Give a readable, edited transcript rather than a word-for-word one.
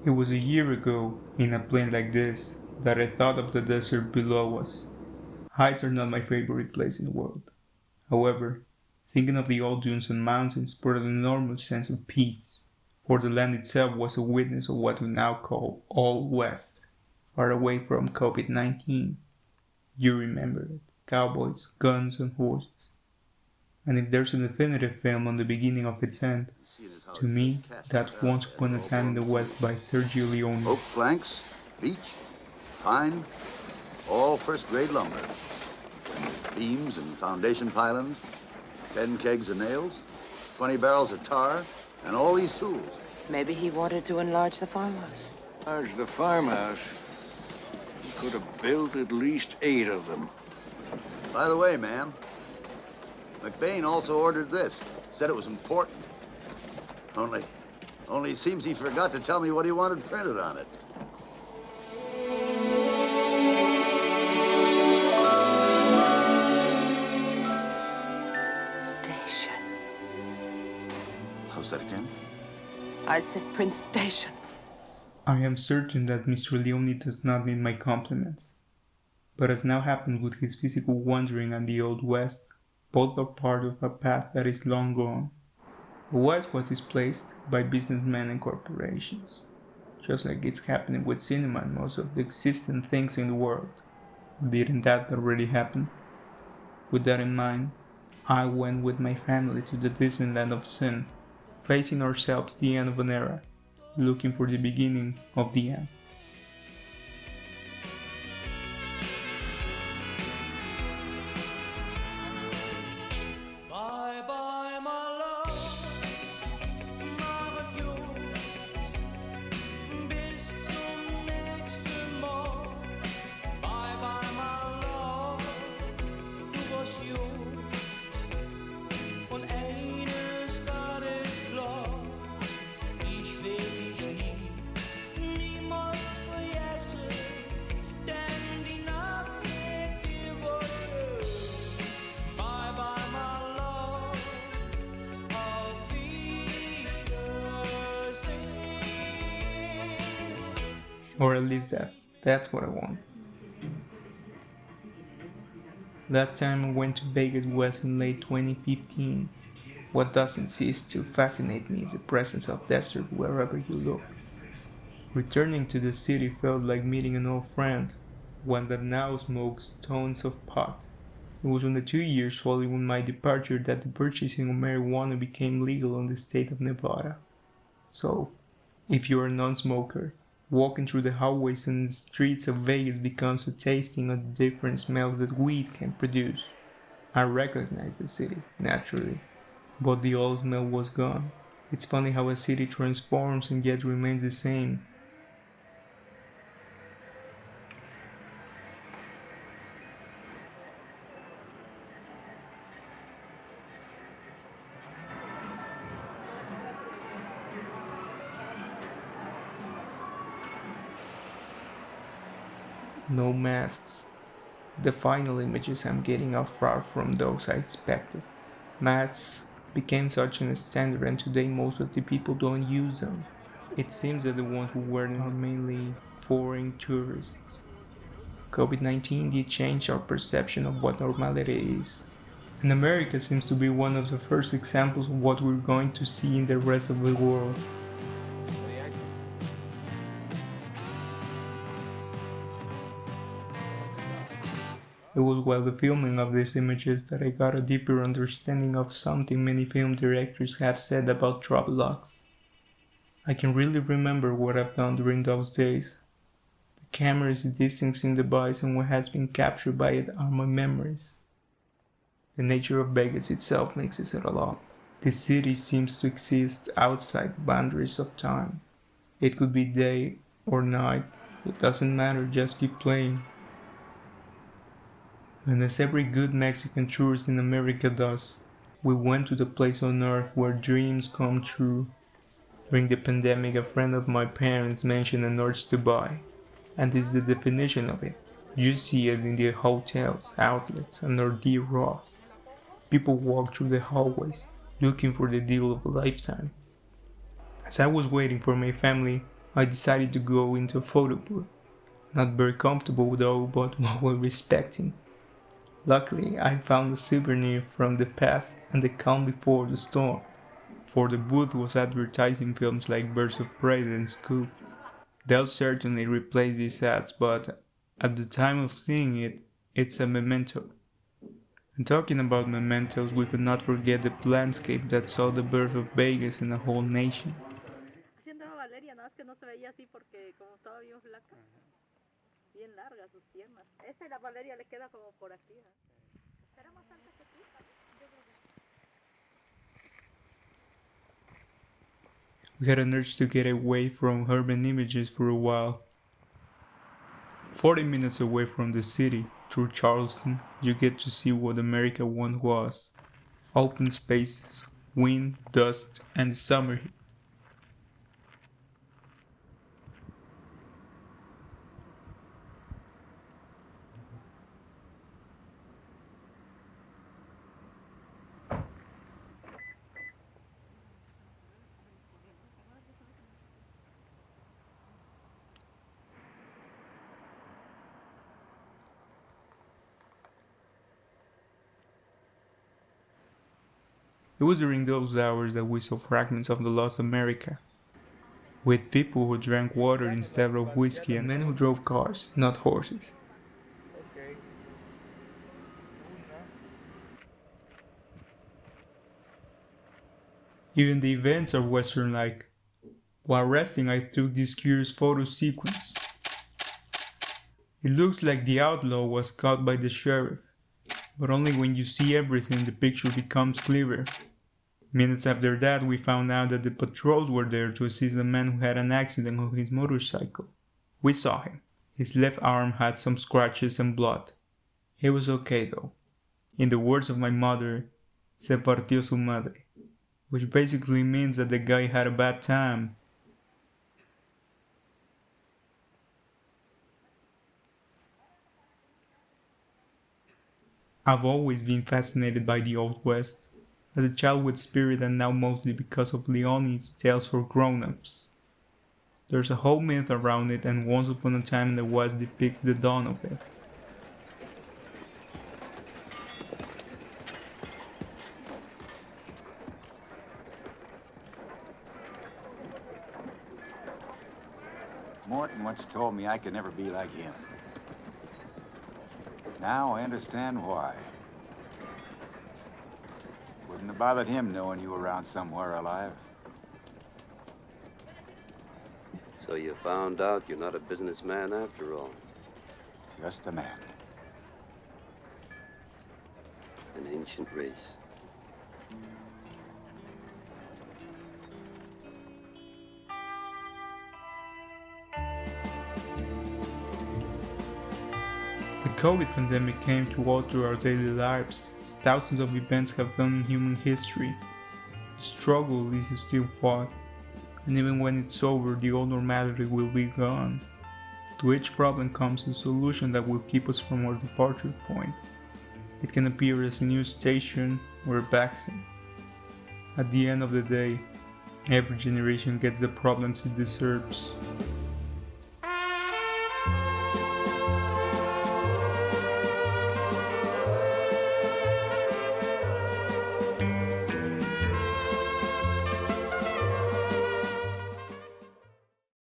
It was a year ago, in a plane like this, that I thought of the desert below us. Heights are not my favorite place in the world. However, thinking of the old dunes and mountains brought an enormous sense of peace, for the land itself was a witness of what we now call Old West, far away from COVID-19. You remember it. Cowboys, guns, and horses. And if there's a definitive film on the beginning of its end, to me, that's Once Upon a Time in the West by Sergio Leone. Oak planks, beech, pine, all first-grade lumber. And there's beams and foundation pylons, 10 kegs of nails, 20 barrels of tar, and all these tools. Maybe he wanted to enlarge the farmhouse. Enlarge the farmhouse? He could have built at least 8 of them. By the way, ma'am, McBain also ordered this. Said it was important. Only it seems he forgot to tell me what he wanted printed on it. Station. How's that again? I said Prince Station. I am certain that Mr. Leone does not need my compliments. But as now happened with his physical wandering and the Old West, both are part of a past that is long gone. The West was displaced by businessmen and corporations, just like it's happening with cinema and most of the existing things in the world. Didn't that already happen? With that in mind, I went with my family to the Disneyland of Sin, facing ourselves the end of an era, looking for the beginning of the end. Or at least that's what I want. Last time I went to Vegas was in late 2015. What doesn't cease to fascinate me is the presence of desert wherever you look. Returning to the city felt like meeting an old friend, one that now smokes tons of pot. It was on the 2 years following my departure that the purchasing of marijuana became legal in the state of Nevada. So, if you're a non-smoker, walking through the hallways and streets of Vegas becomes a tasting of the different smells that weed can produce. I recognized the city, naturally, but the old smell was gone. It's funny how a city transforms and yet remains the same. No masks. The final images I'm getting are far from those I expected. Masks became such a standard and today most of the people don't use them. It seems that the ones who wear them are mainly foreign tourists. COVID-19 did change our perception of what normality is. And America seems to be one of the first examples of what we're going to see in the rest of the world. It was while the filming of these images that I got a deeper understanding of something many film directors have said about travelogues. I can really remember what I've done during those days. The camera is a distancing device and what has been captured by it are my memories. The nature of Vegas itself makes it a lot. The city seems to exist outside the boundaries of time. It could be day or night, it doesn't matter, just keep playing. And as every good Mexican tourist in America does, we went to the place on earth where dreams come true. During the pandemic, a friend of my parents mentioned an urge to buy, and this is the definition of it. You see it in the hotels, outlets, and RD Ross. People walk through the hallways, looking for the deal of a lifetime. As I was waiting for my family, I decided to go into a photo booth. Not very comfortable though, but well respecting. Luckily, I found a souvenir from the past and the calm before the storm, for the booth was advertising films like Birds of Prey and Scoop. They'll certainly replace these ads, but at the time of seeing it, it's a memento. And talking about mementos, we could not forget the landscape that saw the birth of Vegas and a whole nation. Así andaba Valeria, nada más que no se veía así porque como estaba bien flaca, bien largas sus piernas. Esa y la Valeria le queda como por aquí. Será más alta que tú, We had an urge to get away from urban images for a while. 40 minutes away from the city, through Charleston, you get to see what America once was. Open spaces, wind, dust, and summer heat. It was during those hours that we saw fragments of the lost America, with people who drank water instead of whiskey and men who drove cars, not horses. Even the events are Western-like. While resting, I took this curious photo sequence. It looks like the outlaw was caught by the sheriff, but only when you see everything the picture becomes clearer. Minutes after that, we found out that the patrols were there to assist a man who had an accident on his motorcycle. We saw him. His left arm had some scratches and blood. He was okay though. In the words of my mother, se partió su madre, which basically means that the guy had a bad time. I've always been fascinated by the Old West, as a child with spirit and now mostly because of Leone's Tales for Grown-Ups. There's a whole myth around it, and Once Upon a Time in the West depicts the dawn of it. Morton once told me I could never be like him. Now I understand why. Wouldn't have bothered him knowing you were around somewhere alive. So you found out you're not a businessman after all. Just a man. An ancient race. The COVID pandemic came to alter our daily lives, as thousands of events have done in human history. The struggle is still fought, and even when it's over, the old normality will be gone. To each problem comes a solution that will keep us from our departure point. It can appear as a new station or a vaccine. At the end of the day, every generation gets the problems it deserves.